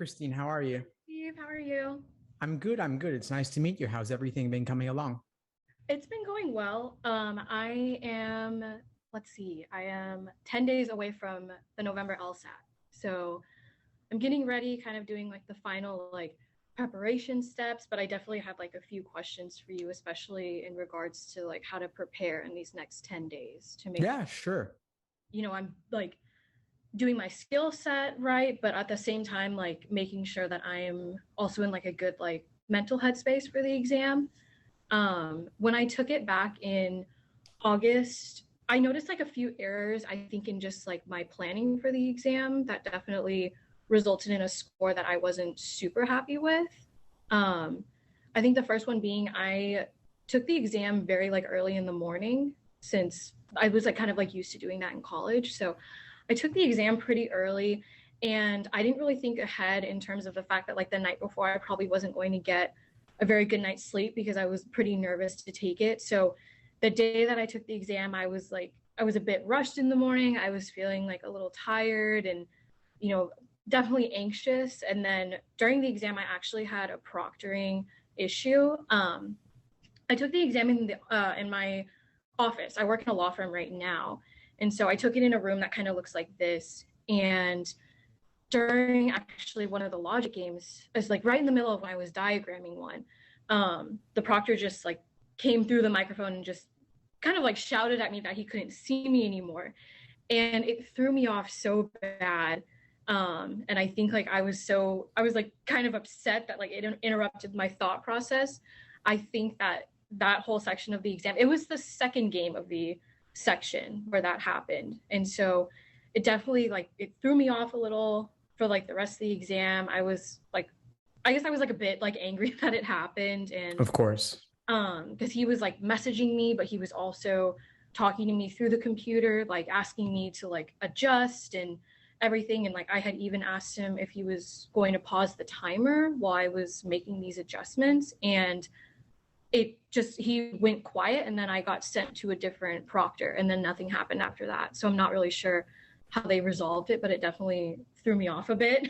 Christine. How are you? Steve, how are you? I'm good. I'm good. It's nice to meet you. How's everything been coming along? It's been going well. Let's see, I am 10 days away from the November LSAT. So I'm getting ready, kind of doing like the final preparation steps, but I definitely have like a few questions for you, especially in regards to like how to prepare in these next 10 days to make Yeah, sure. I'm like doing my skill set right, but at the same time, like making sure that I am also in like a good like mental headspace for the exam. When I took it back in August, I noticed like a few errors, I think, in just like my planning for the exam that definitely resulted in a score that I wasn't super happy with. Um, I think the first one being I took the exam very like early in the morning since I was like kind of like used to doing that in college. So I took the exam pretty early and I didn't really think ahead in terms of the fact that like the night before I probably wasn't going to get a very good night's sleep because I was pretty nervous to take it. So the day that I took the exam, I was a bit rushed in the morning. I was feeling like a little tired and, you know, definitely anxious. And then during the exam, I actually had a proctoring issue. I took the exam in my office. I work in a law firm right now, and so I took it in a room that kind of looks like this. And during actually one of the logic games, it's like right in the middle of when I was diagramming one, the proctor just like came through the microphone and just kind of like shouted at me that he couldn't see me anymore, and it threw me off so bad. And I think like I was like kind of upset that like it interrupted my thought process. I think that that whole section of the exam, it was the second game of the section where that happened, and so it definitely like it threw me off a little for like the rest of the exam. I was like, I guess I was like a bit like angry that it happened, and Of course. because he was like messaging me, but he was also talking to me through the computer, like asking me to like adjust and everything. And like I had even asked him if he was going to pause the timer while I was making these adjustments, and it just he went quiet, and then I got sent to a different proctor, and then nothing happened after that. So I'm not really sure how they resolved it, but it definitely threw me off a bit.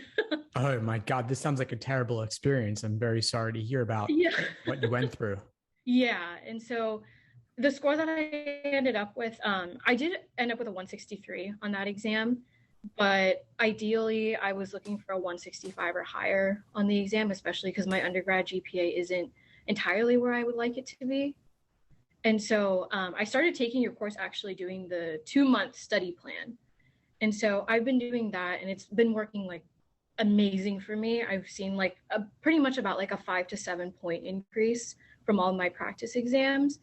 Oh my God, this sounds like a terrible experience. I'm very sorry to hear about Yeah. what you went through. Yeah. And so the score that I ended up with, I did end up with a 163 on that exam, but ideally I was looking for a 165 or higher on the exam, especially because my undergrad GPA isn't entirely where I would like it to be. And so I started taking your course actually doing the 2 month study plan. And so I've been doing that, and it's been working like amazing for me. I've seen like a pretty much about like a 5 to 7 point increase from all my practice exams.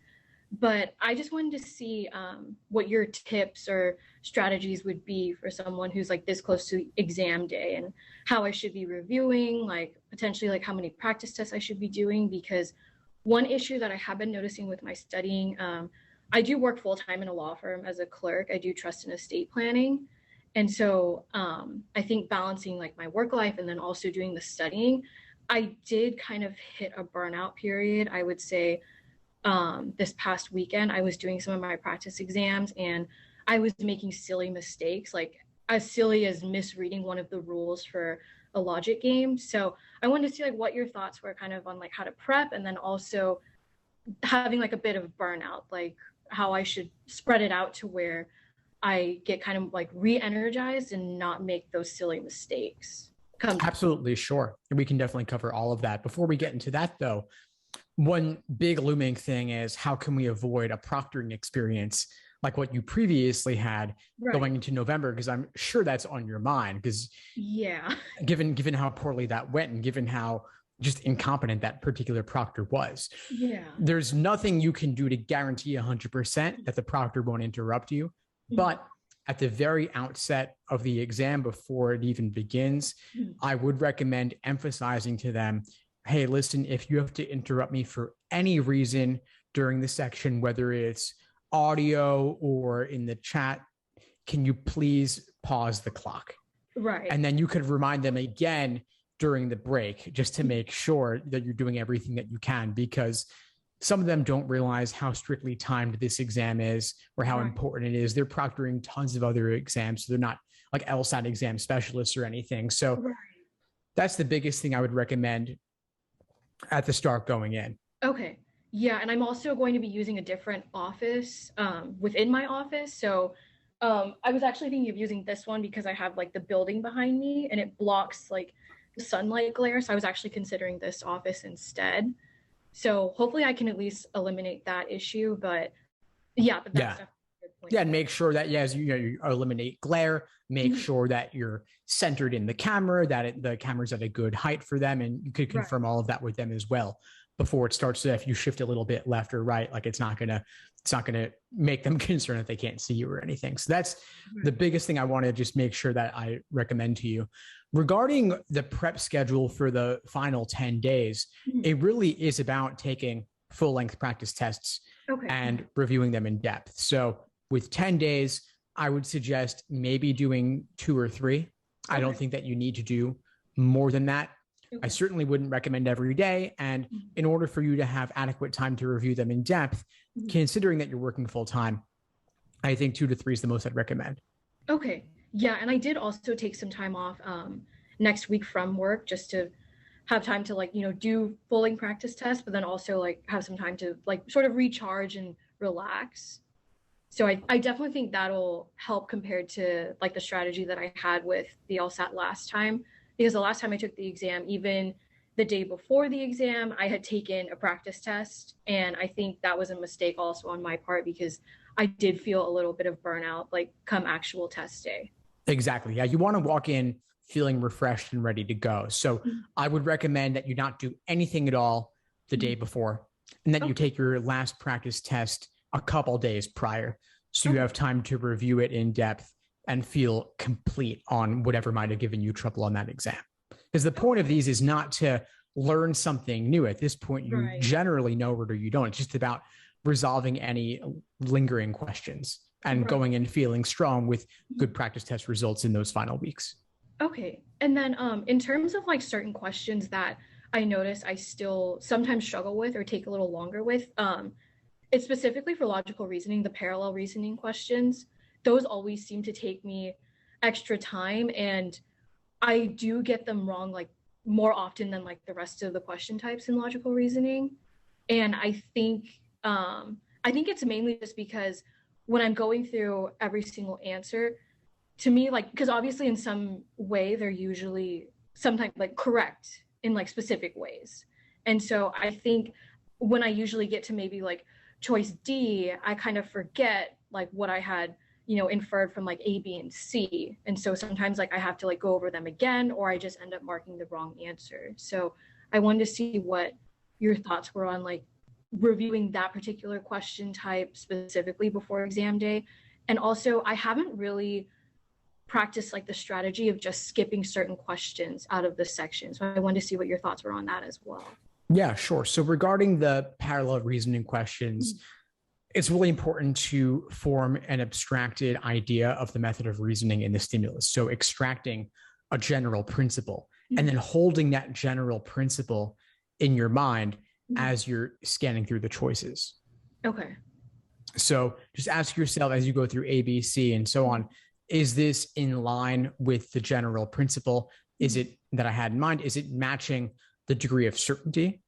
But I just wanted to see what your tips or strategies would be for someone who's like this close to exam day, and how I should be reviewing, like potentially like how many practice tests I should be doing. Because one issue that I have been noticing with my studying, I do work full time in a law firm as a clerk. I do trust and estate planning. And so I think balancing like my work life and then also doing the studying, I did kind of hit a burnout period. I would say this past weekend, I was doing some of my practice exams and I was making silly mistakes, like as silly as misreading one of the rules for a logic game. So I wanted to see like what your thoughts were kind of on like how to prep, and then also having like a bit of burnout, like how I should spread it out to where I get kind of like re-energized and not make those silly mistakes come. Absolutely, sure. We can definitely cover all of that. Before we get into that, though, one big looming thing is how can we avoid a proctoring experience like what you previously had Right. going into November? Because I'm sure that's on your mind. Because Yeah. given how poorly that went and given how just incompetent that particular proctor was, Yeah. there's nothing you can do to guarantee 100% that the proctor won't interrupt you. But at the very outset of the exam, before it even begins, I would recommend emphasizing to them, hey, listen, if you have to interrupt me for any reason during the section, whether it's audio or in the chat, can you please pause the clock? Right. And then you could remind them again during the break just to make sure that you're doing everything that you can, because some of them don't realize how strictly timed this exam is or how important it is. They're proctoring tons of other exams, so they're not like LSAT exam specialists or anything. So Right. That's the biggest thing I would recommend at the start going in. Okay. Yeah, and I'm also going to be using a different office within my office. So I was actually thinking of using this one because I have like the building behind me and it blocks like the sunlight glare. So I was actually considering this office instead. So hopefully I can at least eliminate that issue. But yeah, but that's definitely a good point. Yeah, and make sure that, as you eliminate glare, make sure that you're centered in the camera, that the camera's at a good height for them, and you could confirm all of that with them as well before it starts. So if you shift a little bit left or right, like it's not gonna make them concerned that they can't see you or anything. So that's the biggest thing I want to just make sure that I recommend to you. Regarding the prep schedule for the final 10 days, it really is about taking full-length practice tests and reviewing them in depth. So with 10 days, I would suggest maybe doing 2 or 3. I don't think that you need to do more than that. I certainly wouldn't recommend every day. And in order for you to have adequate time to review them in depth, considering that you're working full time, I think 2 to 3 is the most I'd recommend. Okay. Yeah. And I did also take some time off next week from work just to have time to like, do full-length practice tests, but then also like have some time to like sort of recharge and relax. So I definitely think that'll help compared to like the strategy that I had with the LSAT last time. Because the last time I took the exam, even the day before the exam, I had taken a practice test. And I think that was a mistake also on my part because I did feel a little bit of burnout, like come actual test day. Exactly. Yeah. You want to walk in feeling refreshed and ready to go. So I would recommend that you not do anything at all the day before, and that you take your last practice test a couple days prior. So you have time to review it in depth and feel complete on whatever might have given you trouble on that exam. Because the point of these is not to learn something new. At this point, you generally know it or you don't. It's just about resolving any lingering questions and going in feeling strong with good practice test results in those final weeks. Okay. And then in terms of like certain questions that I notice I still sometimes struggle with or take a little longer with, it's specifically for logical reasoning, the parallel reasoning questions. Those always seem to take me extra time, and I do get them wrong like more often than like the rest of the question types in logical reasoning. And I think it's mainly just because when I'm going through every single answer, to me, like, because obviously in some way they're usually sometimes like correct in like specific ways. And so I think when I usually get to maybe like choice D, I kind of forget like what I had inferred from like A, B, and C. And so sometimes like I have to like go over them again, or I just end up marking the wrong answer. So I wanted to see what your thoughts were on like reviewing that particular question type specifically before exam day. And also I haven't really practiced like the strategy of just skipping certain questions out of the section. So I wanted to see what your thoughts were on that as well. Yeah, sure. So regarding the parallel reasoning questions, it's really important to form an abstracted idea of the method of reasoning in the stimulus. So extracting a general principle and then holding that general principle in your mind as you're scanning through the choices. Okay. So just ask yourself as you go through A, B, C, and so on, is this in line with the general principle? Is it that I had in mind? Is it matching the degree of certainty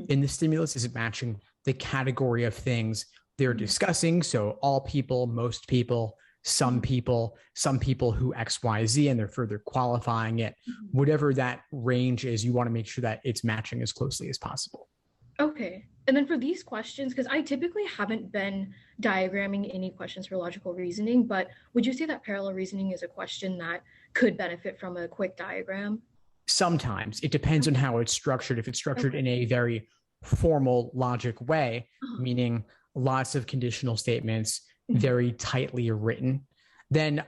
in the stimulus? Is it matching the category of things they're discussing? So all people, most people, some people who X, Y, Z, and they're further qualifying it. Whatever that range is, you want to make sure that it's matching as closely as possible. Okay. And then for these questions, because I typically haven't been diagramming any questions for logical reasoning, but would you say that parallel reasoning is a question that could benefit from a quick diagram? Sometimes it depends on how it's structured. If it's structured in a very formal logic way, meaning lots of conditional statements, very tightly written, then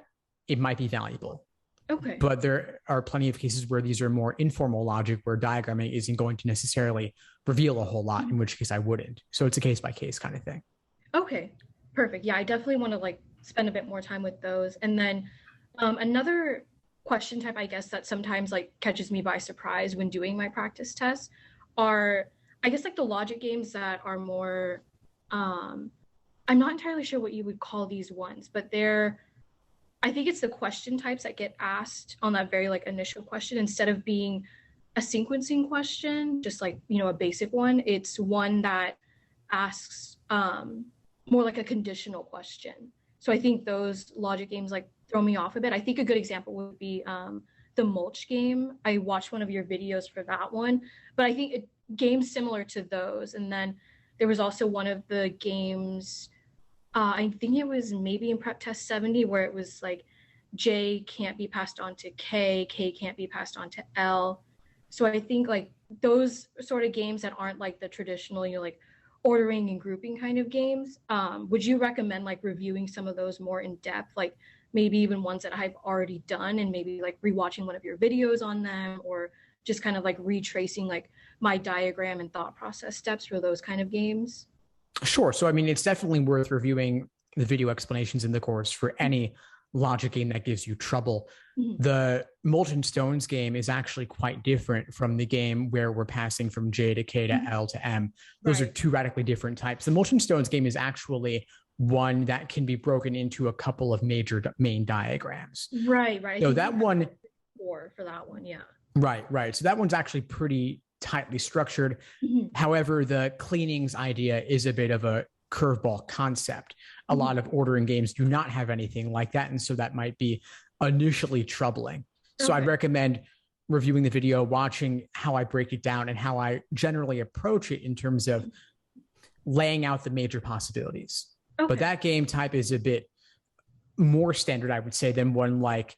it might be valuable. Okay. But there are plenty of cases where these are more informal logic, where diagramming isn't going to necessarily reveal a whole lot, in which case I wouldn't. So it's a case by case kind of thing. Okay, perfect. Yeah, I definitely want to like spend a bit more time with those. And then another question type, I guess, that sometimes like catches me by surprise when doing my practice tests are, I guess, like the logic games that are more, I'm not entirely sure what you would call these ones, but I think it's the question types that get asked on that very like initial question instead of being a sequencing question, just like, a basic one. It's one that asks more like a conditional question. So I think those logic games like throw me off a bit. I think a good example would be the mulch game. I watched one of your videos for that one, but I think games similar to those. And then there was also one of the games, I think it was maybe in Prep Test 70, where it was like J can't be passed on to K can't be passed on to L. So I think like those sort of games that aren't like the traditional, like ordering and grouping kind of games, would you recommend like reviewing some of those more in depth, like maybe even ones that I've already done, and maybe like rewatching one of your videos on them, or just kind of like retracing like my diagram and thought process steps for those kind of games? Sure. So, I mean, it's definitely worth reviewing the video explanations in the course for any logic game that gives you trouble. Mm-hmm. The Molten Stones game is actually quite different from the game where we're passing from J to K to Mm-hmm. L to M. Those are two radically different types. The Molten Stones game is actually one that can be broken into a couple of major main diagrams. Right. So that one, for that one, yeah. Right. So that one's actually pretty tightly structured. Mm-hmm. However, the cleanings idea is a bit of a curveball concept. A lot of ordering games do not have anything like that. And so that might be initially troubling. So I'd recommend reviewing the video, watching how I break it down and how I generally approach it in terms of laying out the major possibilities. But that game type is a bit more standard, I would say, than one like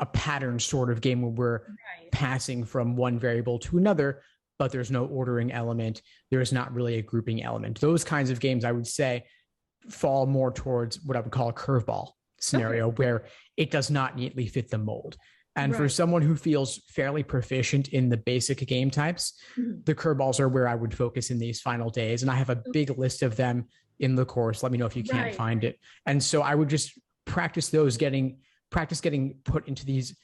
a pattern sort of game where we're passing from one variable to another, but there's no ordering element. There's not really a grouping element. Those kinds of games, I would say, fall more towards what I would call a curveball scenario, where it does not neatly fit the mold. And for someone who feels fairly proficient in the basic game types, the curveballs are where I would focus in these final days. And I have a big list of them in the course. Let me know if you can't find it. And so I would just practice those, practice getting put into these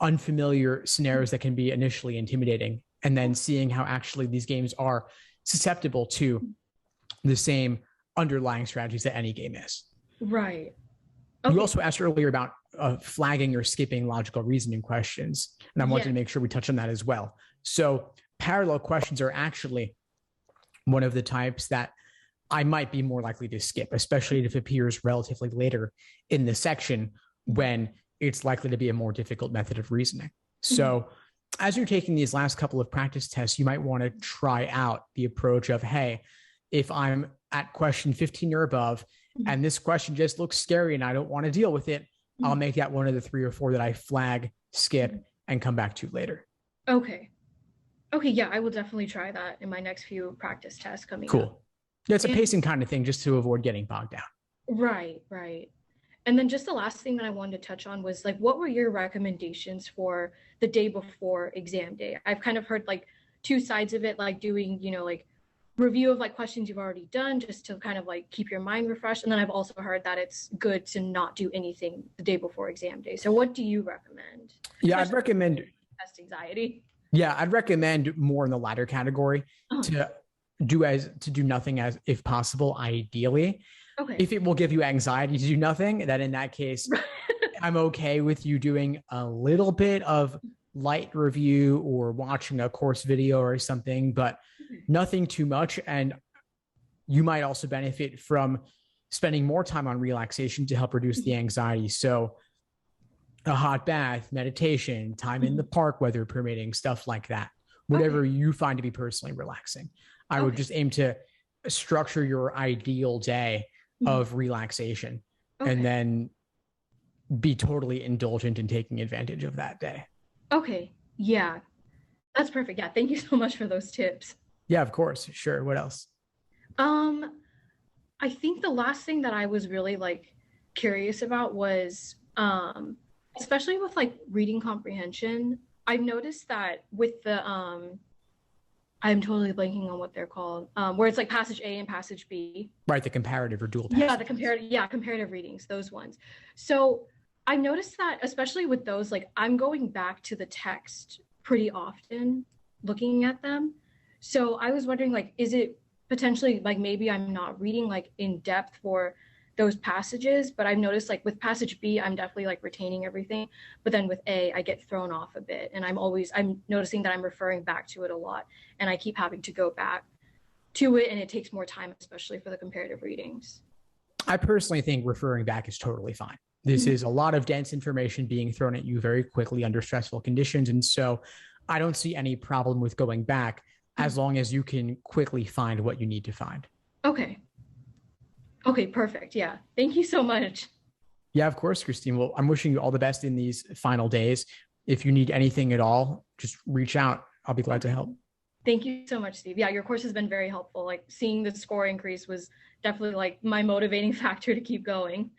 unfamiliar scenarios that can be initially intimidating, and then seeing how actually these games are susceptible to the same underlying strategies that any game is. Right. You also asked earlier about flagging or skipping logical reasoning questions, and I wanted to make sure we touch on that as well. So parallel questions are actually one of the types that I might be more likely to skip, especially if it appears relatively later in the section when it's likely to be a more difficult method of reasoning. So as you're taking these last couple of practice tests, you might want to try out the approach of, hey, if I'm at question 15 or above, and this question just looks scary and I don't want to deal with it, I'll make that one of the 3 or 4 that I flag, skip, and come back to later. Okay, yeah, I will definitely try that in my next few practice tests coming up. Cool. It's a pacing kind of thing, just to avoid getting bogged down. Right. And then just the last thing that I wanted to touch on was like, what were your recommendations for the day before exam day? I've kind of heard like 2 sides of it, like doing, like review of like questions you've already done just to kind of like keep your mind refreshed. And then I've also heard that it's good to not do anything the day before exam day. So what do you recommend? Yeah, I'd recommend test anxiety. Yeah, I'd recommend more in the latter category to do nothing as if possible, ideally. Okay. If it will give you anxiety to do nothing, then in that case, I'm okay with you doing a little bit of light review or watching a course video or something, but nothing too much. And you might also benefit from spending more time on relaxation to help reduce the anxiety. So a hot bath, meditation, time in the park, weather permitting, stuff like that, whatever you find to be personally relaxing. I would just aim to structure your ideal day of relaxation and then be totally indulgent in taking advantage of that day. Okay. Yeah, that's perfect. Yeah. Thank you so much for those tips. Yeah, of course. Sure. What else? I think the last thing that I was really like curious about was, especially with like reading comprehension, I've noticed that with the, I'm totally blanking on what they're called, where it's like passage A and passage B. Right, the comparative or dual passage. Yeah, comparative readings, those ones. So I've noticed that, especially with those, like I'm going back to the text pretty often, looking at them. So I was wondering, like, is it potentially like maybe I'm not reading like in depth for those passages, but I've noticed like with passage B, I'm definitely like retaining everything. But then with A, I get thrown off a bit. And I'm noticing that I'm referring back to it a lot. And I keep having to go back to it. And it takes more time, especially for the comparative readings. I personally think referring back is totally fine. This is a lot of dense information being thrown at you very quickly under stressful conditions. And so I don't see any problem with going back as long as you can quickly find what you need to find. Okay. Okay, perfect. Yeah. Thank you so much. Yeah, of course, Christine. Well, I'm wishing you all the best in these final days. If you need anything at all, just reach out. I'll be glad to help. Thank you so much, Steve. Yeah, your course has been very helpful. Like seeing the score increase was definitely like my motivating factor to keep going.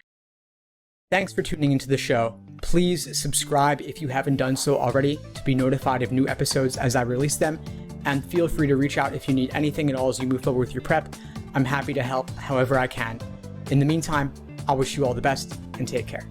Thanks for tuning into the show. Please subscribe if you haven't done so already to be notified of new episodes as I release them. And feel free to reach out if you need anything at all as you move forward with your prep. I'm happy to help however I can. In the meantime, I'll wish you all the best and take care.